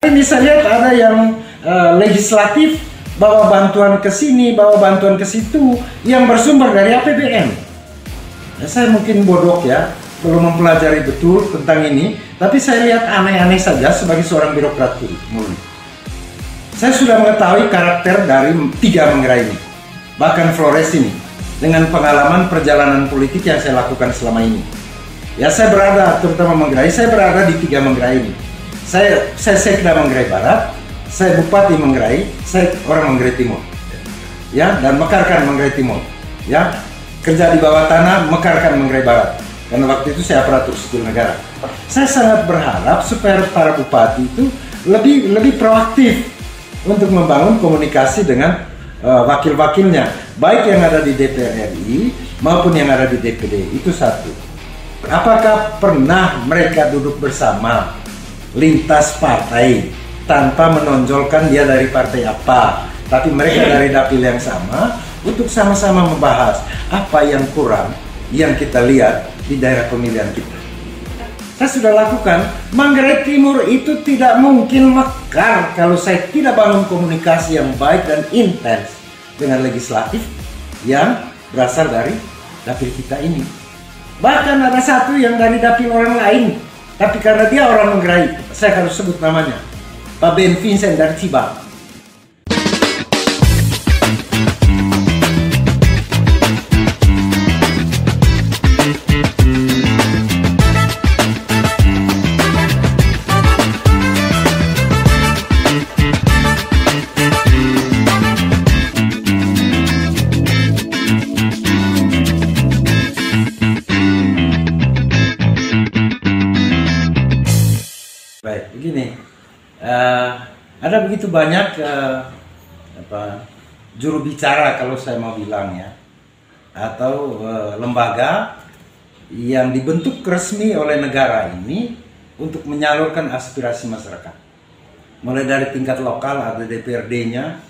Bisa lihat ada yang legislatif bawa bantuan ke sini, bawa bantuan ke situ yang bersumber dari APBN. Ya, saya mungkin bodoh ya, belum mempelajari betul tentang ini, tapi saya lihat aneh-aneh saja sebagai seorang birokrat murni. Saya sudah mengetahui karakter dari 3 Manggarai ini, bahkan Flores ini, dengan pengalaman perjalanan politik yang saya lakukan selama ini. Ya, saya berada, terutama Manggarai, saya berada di 3 Manggarai ini. Saya Sekda Manggarai Barat, saya Bupati Manggarai, saya orang Manggarai Timur. Ya, dan mekarkan Manggarai Timur. Ya, kerja di bawah tanah, mekarkan Manggarai Barat. Karena waktu itu saya aparatur sipil negara. Saya sangat berharap supaya para bupati itu lebih proaktif untuk membangun komunikasi dengan wakil-wakilnya, baik yang ada di DPR RI maupun yang ada di DPD. Itu satu. Apakah pernah mereka duduk bersama lintas partai tanpa menonjolkan dia dari partai apa, tapi mereka dari dapil yang sama untuk sama-sama membahas apa yang kurang yang kita lihat di daerah pemilihan kita. Saya sudah lakukan. Manggarai Timur itu tidak mungkin mekar kalau saya tidak bangun komunikasi yang baik dan intens dengan legislatif yang berasal dari dapil kita ini. Bahkan ada satu yang dari dapil orang lain, tapi karena dia orang Manggarai, saya harus sebut namanya, Pak Ben Vincent dari Cibang. Baik, begini, ada begitu banyak juru bicara kalau saya mau bilang ya, atau lembaga yang dibentuk resmi oleh negara ini untuk menyalurkan aspirasi masyarakat. Mulai dari tingkat lokal ada DPRD-nya,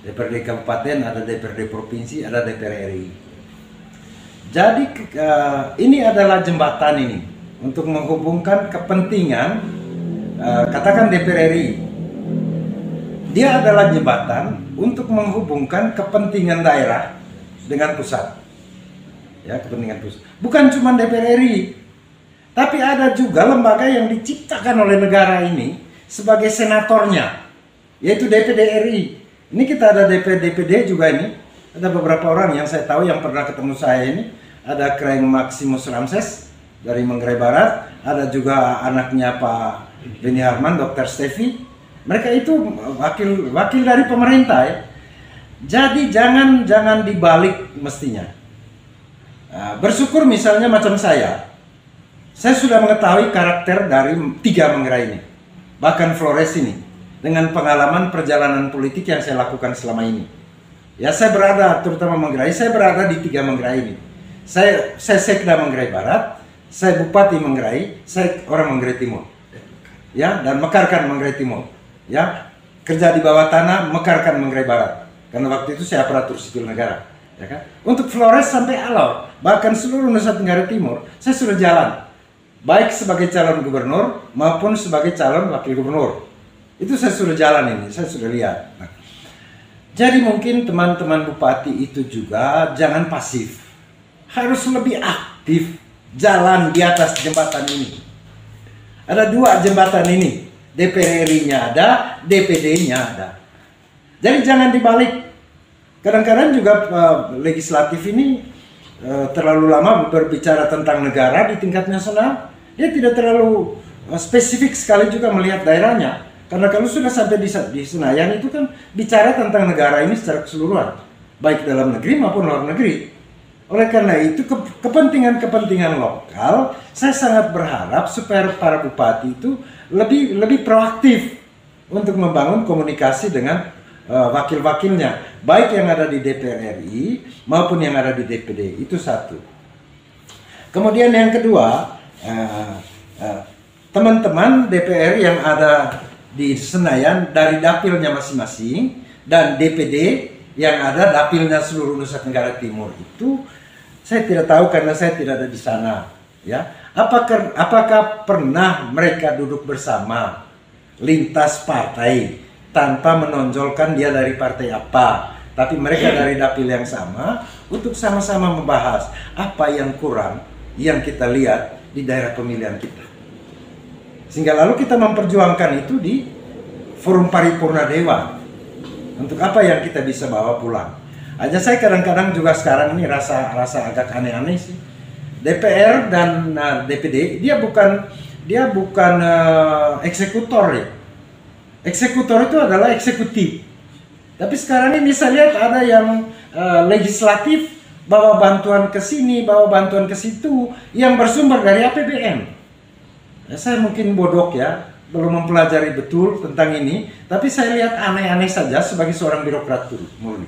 DPRD Kabupaten, ada DPRD Provinsi, ada DPR RI. Jadi ini adalah jembatan ini untuk menghubungkan kepentingan. Katakan DPR RI, dia adalah jembatan untuk menghubungkan kepentingan daerah dengan pusat. Ya, kepentingan pusat. Bukan cuma DPR RI, tapi ada juga lembaga yang diciptakan oleh negara ini sebagai senatornya, yaitu DPD RI. Ini kita ada DPD juga ini. Ada beberapa orang yang saya tahu yang pernah ketemu saya ini. Ada Kreng Maximus Ramses dari Manggarai Barat, ada juga anaknya Pak Beni Harman, Dr. Stevi. Mereka itu wakil dari pemerintah ya. Jadi jangan dibalik mestinya. Bersyukur misalnya macam saya sudah mengetahui karakter dari 3 Manggarai ini, bahkan Flores ini, dengan pengalaman perjalanan politik yang saya lakukan selama ini. Ya, saya berada, terutama Manggarai, saya berada di 3 Manggarai ini. Saya Sekda Manggarai Barat, saya Bupati Manggarai, saya orang Manggarai Timur. Ya, dan mekarkan Manggarai Timur. Ya, kerja di bawah tanah, mekarkan Manggarai Barat. Karena waktu itu saya aparatur sipil negara, ya kan? Untuk Flores sampai Alor, bahkan seluruh Nusa Tenggara Timur, saya sudah jalan, baik sebagai calon gubernur maupun sebagai calon wakil gubernur. Itu saya sudah jalan ini, saya sudah lihat. Nah, jadi mungkin teman-teman bupati itu juga jangan pasif, harus lebih aktif jalan di atas jembatan ini. Ada 2 jembatan ini, DPR RI-nya ada, DPD-nya ada. Jadi jangan dibalik. Kadang-kadang juga legislatif ini terlalu lama berbicara tentang negara di tingkat nasional. Dia tidak terlalu spesifik sekali juga melihat daerahnya. Karena kalau sudah sampai di Senayan itu kan bicara tentang negara ini secara keseluruhan, baik dalam negeri maupun luar negeri. Oleh karena itu kepentingan lokal, saya sangat berharap supaya para bupati itu lebih proaktif untuk membangun komunikasi dengan wakil-wakilnya, baik yang ada di DPR RI maupun yang ada di DPD. Itu satu. Kemudian yang kedua, teman-teman DPR yang ada di Senayan dari dapilnya masing-masing dan DPD yang ada dapilnya seluruh Nusa Tenggara Timur itu saya tidak tahu karena saya tidak ada di sana. Ya, apakah pernah mereka duduk bersama lintas partai tanpa menonjolkan dia dari partai apa, tapi mereka dari dapil yang sama untuk sama-sama membahas apa yang kurang yang kita lihat di daerah pemilihan kita. Sehingga lalu kita memperjuangkan itu di forum paripurna dewan. Untuk apa yang kita bisa bawa pulang. Aja saya kadang-kadang juga sekarang ini rasa agak aneh-aneh sih. DPR dan DPD dia bukan eksekutor ya. Eksekutor itu adalah eksekutif. Tapi sekarang ini saya lihat ada yang legislatif bawa bantuan ke sini, bawa bantuan ke situ yang bersumber dari APBN. Ya, saya mungkin bodoh ya, belum mempelajari betul tentang ini, tapi saya lihat aneh-aneh saja sebagai seorang birokrat murni.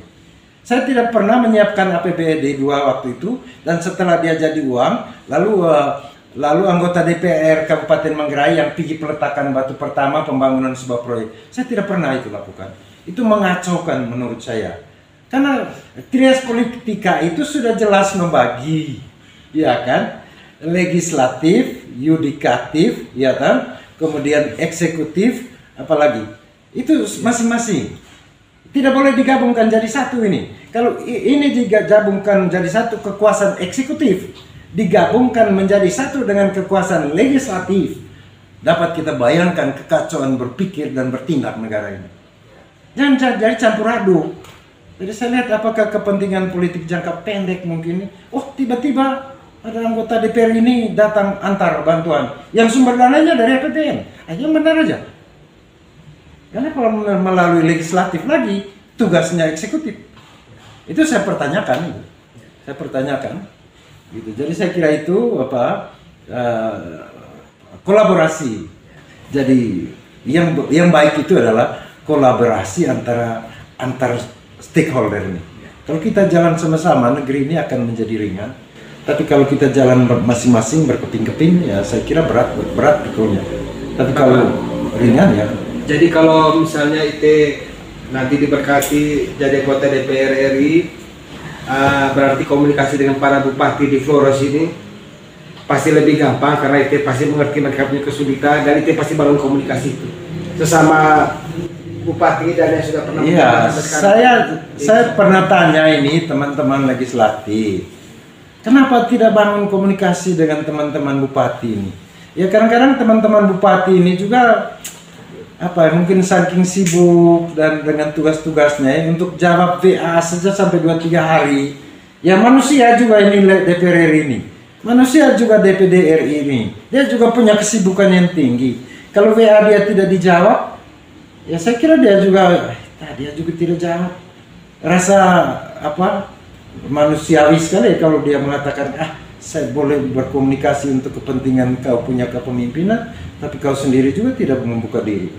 Saya tidak pernah menyiapkan APBD 2 waktu itu, dan setelah dia jadi uang, lalu anggota DPR Kabupaten Manggarai yang pergi peletakan batu pertama pembangunan sebuah proyek. Saya tidak pernah itu lakukan. Itu mengacaukan menurut saya. Karena trias politika itu sudah jelas membagi, ya kan? Legislatif, yudikatif, ya kan? Kemudian eksekutif, apalagi itu masing-masing. Tidak boleh digabungkan jadi satu ini. Kalau ini digabungkan jadi satu kekuasaan eksekutif, digabungkan menjadi satu dengan kekuasaan legislatif, dapat kita bayangkan kekacauan berpikir dan bertindak negara ini. Jangan jadi campur aduk. Jadi saya lihat apakah kepentingan politik jangka pendek mungkin. Oh tiba-tiba ada anggota DPR ini datang antar bantuan yang sumber dananya dari APBN. Aja benar aja. Karena kalau melalui legislatif lagi, tugasnya eksekutif. Itu saya pertanyakan. Gitu. Jadi saya kira itu kolaborasi. Jadi yang baik itu adalah kolaborasi antar stakeholder ini. Kalau kita jalan sama-sama, negeri ini akan menjadi ringan. Tapi kalau kita jalan masing-masing berkeping-keping, ya saya kira berat pikulnya. Tapi kalau ringan ya. Jadi kalau misalnya itu nanti diberkati jadi anggota DPR RI, berarti komunikasi dengan para bupati di Flores ini pasti lebih gampang karena itu pasti mengerti mereka punya kesulitan dan itu pasti bangun komunikasi itu sesama bupati dan yang sudah pernah. Iya, saya pernah tanya ini teman-teman legislatif, kenapa tidak bangun komunikasi dengan teman-teman bupati ini? Ya kadang-kadang teman-teman bupati ini juga mungkin saking sibuk dan dengan tugas-tugasnya untuk jawab WA saja sampai 2-3 hari. Ya manusia juga ini DPR RI ini. Manusia juga DPD RI ini. Dia juga punya kesibukan yang tinggi. Kalau WA dia tidak dijawab, ya saya kira dia juga tidak jawab. Rasa manusiawi sekali kalau dia mengatakan saya boleh berkomunikasi untuk kepentingan kau punya kepemimpinan, tapi kau sendiri juga tidak membuka diri.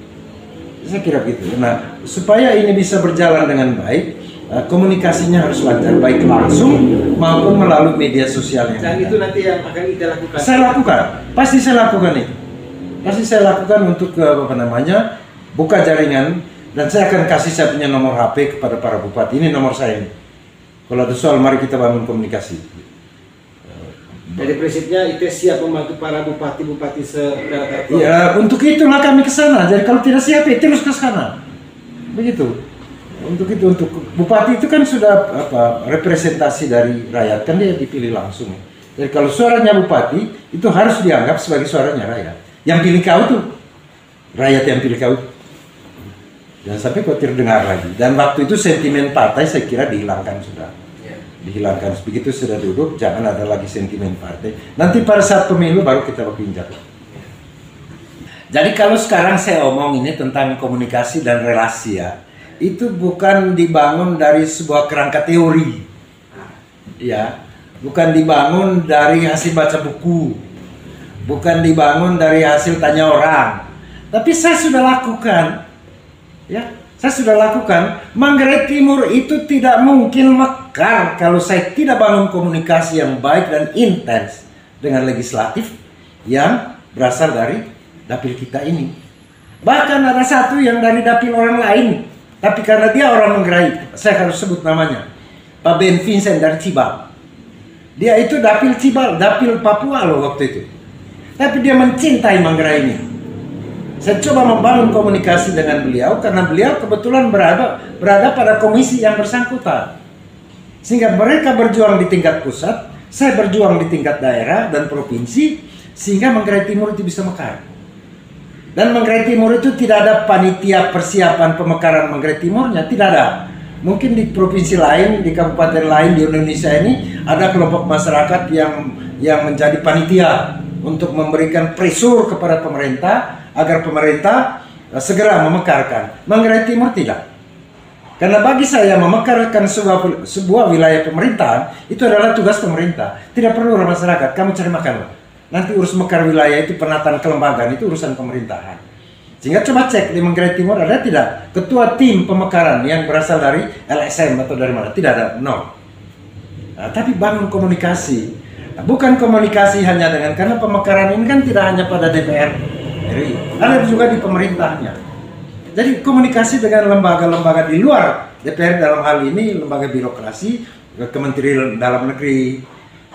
Saya kira begitu. Nah, supaya ini bisa berjalan dengan baik, komunikasinya harus lancar, baik langsung maupun melalui media sosial yang dan ada. Itu nanti yang akan kita lakukan. Saya lakukan, pasti saya lakukan itu. Pasti saya lakukan untuk buka jaringan, dan saya akan kasih saya punya nomor HP kepada para bupati. Ini nomor saya ini. Kalau ada soal, mari kita bangun komunikasi. Jadi prinsipnya itu siap membantu para bupati-bupati se-. Ya, untuk itulah kami ke sana. Jadi kalau tidak siap, terus ke sana. Begitu. Untuk bupati itu kan sudah representasi dari rakyat, kan dia dipilih langsung. Jadi kalau suaranya bupati itu harus dianggap sebagai suaranya rakyat. Yang pilih kau tuh rakyat yang pilih kau. Jangan sampai kau terdengar lagi. Dan waktu itu sentimen partai saya kira dihilangkan sudah. Dihilangkan. Begitu sudah duduk, jangan ada lagi sentimen partai. Nanti pada saat pemilu baru kita berpindah. Jadi kalau sekarang saya omong ini tentang komunikasi dan relasi ya, itu bukan dibangun dari sebuah kerangka teori, ya, bukan dibangun dari hasil baca buku, bukan dibangun dari hasil tanya orang, tapi saya sudah lakukan, ya. Saya sudah lakukan. Manggarai Timur itu tidak mungkin mekar kalau saya tidak bangun komunikasi yang baik dan intens dengan legislatif yang berasal dari dapil kita ini. Bahkan ada satu yang dari dapil orang lain, tapi karena dia orang Manggarai, saya harus sebut namanya, Pak Ben Vincent dari Cibal. Dia itu dapil Cibal, dapil Papua loh waktu itu. Tapi dia mencintai Manggarai ini. Saya coba membangun komunikasi dengan beliau karena beliau kebetulan berada pada komisi yang bersangkutan. Sehingga mereka berjuang di tingkat pusat, saya berjuang di tingkat daerah dan provinsi, sehingga Manggarai Timur itu bisa mekar. Dan Manggarai Timur itu tidak ada panitia persiapan pemekaran Manggarai Timurnya, tidak ada. Mungkin di provinsi lain, di kabupaten lain di Indonesia ini ada kelompok masyarakat yang menjadi panitia untuk memberikan pressure kepada pemerintah agar pemerintah segera memekarkan. Manggarai Timur tidak. Karena bagi saya memekarkan sebuah wilayah pemerintahan itu adalah tugas pemerintah. Tidak perlu masyarakat, kamu cari makan. Nanti urus mekar wilayah itu penataan kelembagaan itu urusan pemerintahan. Sehingga coba cek di Manggarai Timur ada tidak ketua tim pemekaran yang berasal dari LSM atau dari mana? Tidak ada, nol. Nah, tapi bangun komunikasi. Nah, bukan komunikasi hanya dengan, karena pemekaran ini kan tidak hanya pada DPR RI, ada juga di pemerintahnya. Jadi komunikasi dengan lembaga-lembaga di luar DPR dalam hal ini, lembaga birokrasi, Kementerian Dalam Negeri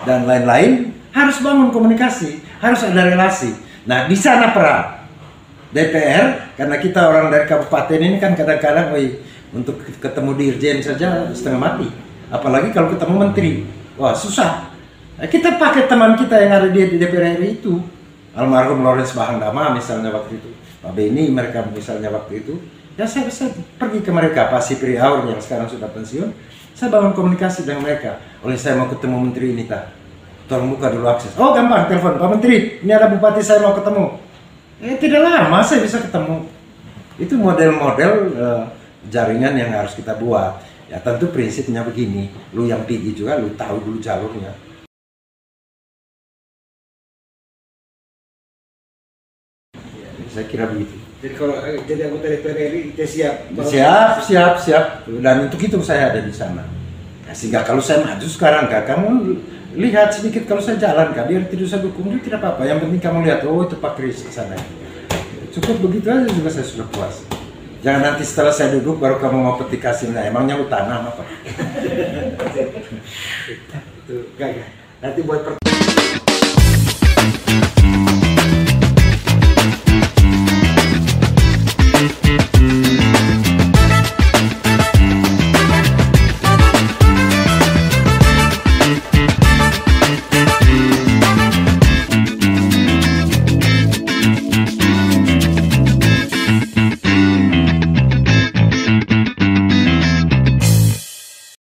dan lain-lain, harus bangun komunikasi, harus ada relasi. Nah, di sana peran DPR, karena kita orang dari kabupaten ini kan kadang-kadang untuk ketemu dirjen saja setengah mati, apalagi kalau ketemu menteri, wah susah. Nah, kita pakai teman kita yang ada di DPR RI itu, almarhum Lawrence Bahandama misalnya waktu itu, Pak Beni, mereka misalnya waktu itu, ya saya pergi ke mereka, Pak Sipri Aur yang sekarang sudah pensiun, saya bangun komunikasi dengan mereka. Oleh saya mau ketemu menteri ini, tolong buka dulu akses. Oh gampang, telepon Pak Menteri, ini ada bupati saya mau ketemu. Tidak lama saya bisa ketemu. Itu model-model jaringan yang harus kita buat. Ya tentu prinsipnya begini, lu yang pergi juga lu tahu dulu jalurnya. Saya kira begitu. Jadi kalau jadi anggota DPR RI kita Siap. Dan untuk itu saya ada di sana. Nah, sehingga kalau saya maju sekarang, kamu lihat sedikit kalau saya jalan, biar tidak usah dukung itu tidak apa-apa. Yang penting kamu lihat, oh itu Pak Kris ke sana. Cukup begitu aja juga saya sudah puas. Jangan nanti setelah saya duduk baru kamu mau petik hasilnya. Emangnya lu tanam apa? Itu enggak. Nanti buat